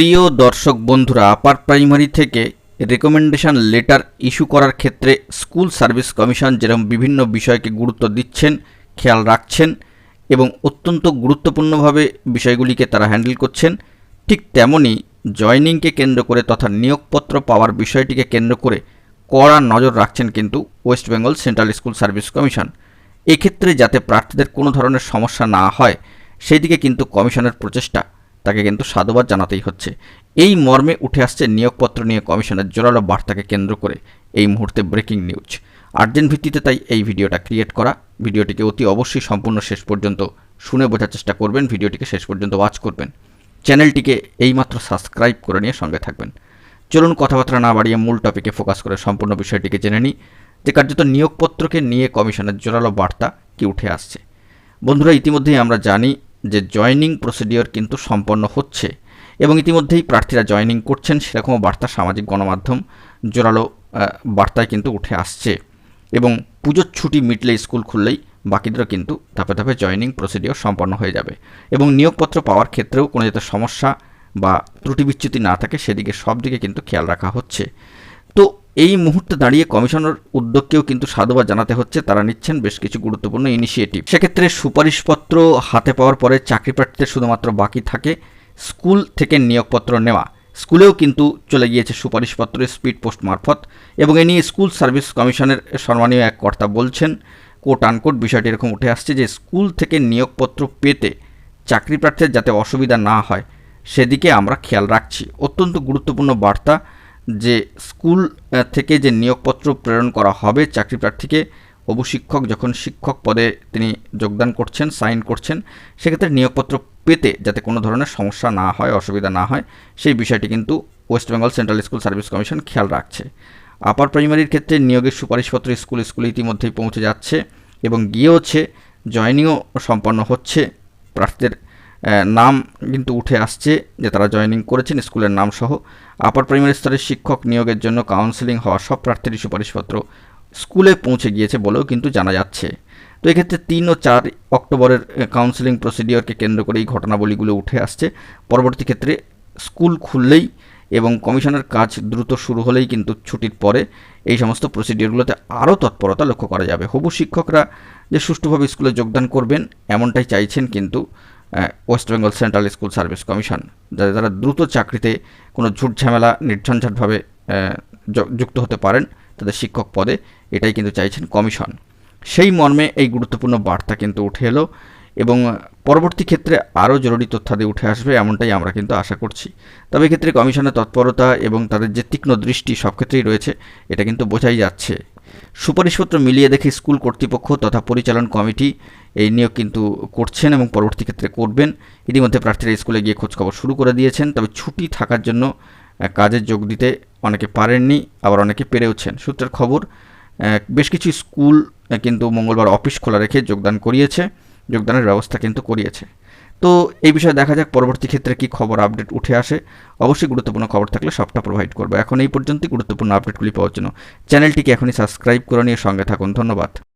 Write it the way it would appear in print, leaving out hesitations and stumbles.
প্রিয় দর্শক বন্ধুরা, আপার প্রাইমারি থেকে রেকমেন্ডেশন লেটার ইস্যু করার ক্ষেত্রে স্কুল সার্ভিস কমিশন যেরকম বিভিন্ন বিষয়কে গুরুত্ব দিচ্ছেন, খেয়াল রাখছেন এবং অত্যন্ত গুরুত্বপূর্ণভাবে বিষয়গুলিকে তারা হ্যান্ডেল করছেন, ঠিক তেমনই জয়নিংকে কেন্দ্র করে তথা নিয়োগপত্র পাওয়ার বিষয়টিকে কেন্দ্র করে কড়া নজর রাখছেন কিন্তু West Bengal central school service commission. এক্ষেত্রে যাতে প্রার্থীদের কোনো ধরনের সমস্যা না হয় সেই দিকে কিন্তু কমিশনের প্রচেষ্টা, তাকে কিন্তু সাধুবাদ জানাতেই হচ্ছে। এই মর্মে উঠে আসছে নিয়োগপত্র নিয়ে কমিশনের জোরালো বার্তাকে কেন্দ্র করে এই মুহূর্তে ব্রেকিং নিউজ। আর্জেন্ট ভিত্তিতে তাই এই ভিডিওটা ক্রিয়েট করা। ভিডিওটিকে অতি অবশ্যই সম্পূর্ণ শেষ পর্যন্ত শুনে বোঝার চেষ্টা করবেন, ভিডিওটিকে শেষ পর্যন্ত ওয়াচ করবেন, চ্যানেলটিকে এইমাত্র সাবস্ক্রাইব করে নিয়ে সঙ্গে থাকবেন। চলুন কথাবার্তা না বাড়িয়ে মূল টপিকে ফোকাস করে সম্পূর্ণ বিষয়টিকে জেনে নিই যে কার্যত নিয়োগপত্রকে নিয়ে কমিশনের জোরালো বার্তা কি উঠে আসছে। বন্ধুরা, ইতিমধ্যেই আমরা জানি যে জয়নিং প্রসিডিওর কিন্তু সম্পন্ন হচ্ছে এবং ইতিমধ্যেই প্রার্থীরা জয়নিং করছেন, সেরকমও বার্তা সামাজিক গণমাধ্যম জোরালো বার্তায় কিন্তু উঠে আসছে এবং পুজোর ছুটি মিটলে স্কুল খুললেই বাকিদেরও কিন্তু ধাপে ধাপে জয়নিং প্রসিডিওর সম্পন্ন হয়ে যাবে এবং নিয়োগপত্র পাওয়ার ক্ষেত্রেও কোনো যাতে সমস্যা বা ত্রুটি বিচ্যুতি না থাকে সেদিকে সব দিকে কিন্তু খেয়াল রাখা হচ্ছে। তো এই মুহূর্তে দাঁড়িয়ে কমিশনের উদ্যোগকেও কিন্তু সাধুবাদ জানাতে হচ্ছে, তারা নিচ্ছেন বেশ কিছু গুরুত্বপূর্ণ ইনিশিয়েটিভ। সেক্ষেত্রে সুপারিশপত্র হাতে পাওয়ার পরে চাকরি প্রার্থীদের শুধুমাত্র বাকি থাকে স্কুল থেকে নিয়োগপত্র নেওয়া। স্কুলেও কিন্তু চলে গিয়েছে সুপারিশপত্র স্পিড পোস্ট মারফত এবং এ নিয়ে স্কুল সার্ভিস কমিশনের সম্মানীয় এক কর্তা বলছেন, কোট আনকোট বিষয়টি এরকম উঠে আসছে যে স্কুল থেকে নিয়োগপত্র পেতে চাকরি প্রার্থীদের যাতে অসুবিধা না হয় সেদিকে আমরা খেয়াল রাখছি। অত্যন্ত গুরুত্বপূর্ণ বার্তা যে স্কুল থেকে যে নিয়োগপত্র প্রেরণ করা হবে চাকরি প্রার্থীকে, অবশিক্ষক যখন শিক্ষক পদে তিনি যোগদান করছেন, সাইন করছেন, সেক্ষেত্রে নিয়োগপত্র পেতে যাতে কোনো ধরনের সমস্যা না হয়, অসুবিধা না হয়, সেই বিষয়টি কিন্তু West Bengal central school service commission খেয়াল রাখছে। আপার প্রাইমারির ক্ষেত্রে নিয়োগের সুপারিশপত্র স্কুলে ইতিমধ্যেই পৌঁছে যাচ্ছে এবং গিয়েওছে, জয়নিংও সম্পন্ন হচ্ছে। প্রার্থীদের নাম কিন্তু উঠে আসছে যে তারা জয়নিং করেছেন স্কুলের নাম সহ। আপার প্রাইমারি স্তরের শিক্ষক নিয়োগের জন্য কাউন্সেলিং হওয়া সব প্রার্থীর সুপারিশপত্র স্কুলে পৌঁছে গিয়েছে বলেও কিন্তু জানা যাচ্ছে। তো এক্ষেত্রে 3 ও 4 অক্টোবরের কাউন্সেলিং প্রসিডিওরকে কেন্দ্র করে এই ঘটনাবলীগুলো উঠে আসছে। পরবর্তী ক্ষেত্রে স্কুল খুললেই এবং কমিশনের কাজ দ্রুত শুরু হলেই কিন্তু ছুটির পরে এই সমস্ত প্রসিডিওরগুলোতে আরও তৎপরতা লক্ষ্য করা যাবে। হবু শিক্ষকরা যে সুষ্ঠুভাবে স্কুলে যোগদান করবেন এমনটাই চাইছেন কিন্তু West Bengal central school service commission, যাতে তারা দ্রুত চাকরিতে কোনো ঝুট ঝামেলা নির্ঝঞ্ঝাটভাবে যুক্ত হতে পারেন তাদের শিক্ষক পদে, এটাই কিন্তু চাইছেন কমিশন। সেই মর্মে এই গুরুত্বপূর্ণ বার্তা কিন্তু উঠে এলো এবং পরবর্তী ক্ষেত্রে আরও জরুরি তথ্যাদি উঠে আসবে এমনটাই আমরা কিন্তু আশা করছি। তবে এক্ষেত্রে কমিশনের তৎপরতা এবং তাদের যে তীক্ষ্ণ দৃষ্টি সব ক্ষেত্রেই রয়েছে, এটা কিন্তু বোঝাই যাচ্ছে। সুপারিশপত্র মিলিয়ে দেখে স্কুল কর্তৃপক্ষ তথা পরিচালন কমিটি এই নিয়োগ কিন্তু করছেন এবং পরবর্তী ক্ষেত্রে করবেন। ইতিমধ্যে প্রার্থীরা স্কুলে গিয়ে খোঁজখবর শুরু করে দিয়েছেন, তবে ছুটি থাকার জন্য কাজে যোগ দিতে অনেকে পারেননি, আবার অনেকে পেরেওছেন। সূত্রের খবর, বেশ কিছু স্কুল কিন্তু মঙ্গলবার অফিস খোলা রেখে যোগদানের ব্যবস্থা কিন্তু করিয়েছে। তো এই বিষয়ে দেখা যাক পরবর্তী ক্ষেত্রে কি খবর আপডেট উঠে আসে। অবশ্যই গুরুত্বপূর্ণ খবর থাকলে সবটা প্রোভাইড করবো। এখন এই পর্যন্তই। গুরুত্বপূর্ণ আপডেটগুলি পাওয়ার জন্য চ্যানেলটিকে এখনই সাবস্ক্রাইব করে নিয়ে সঙ্গে থাকুন। ধন্যবাদ।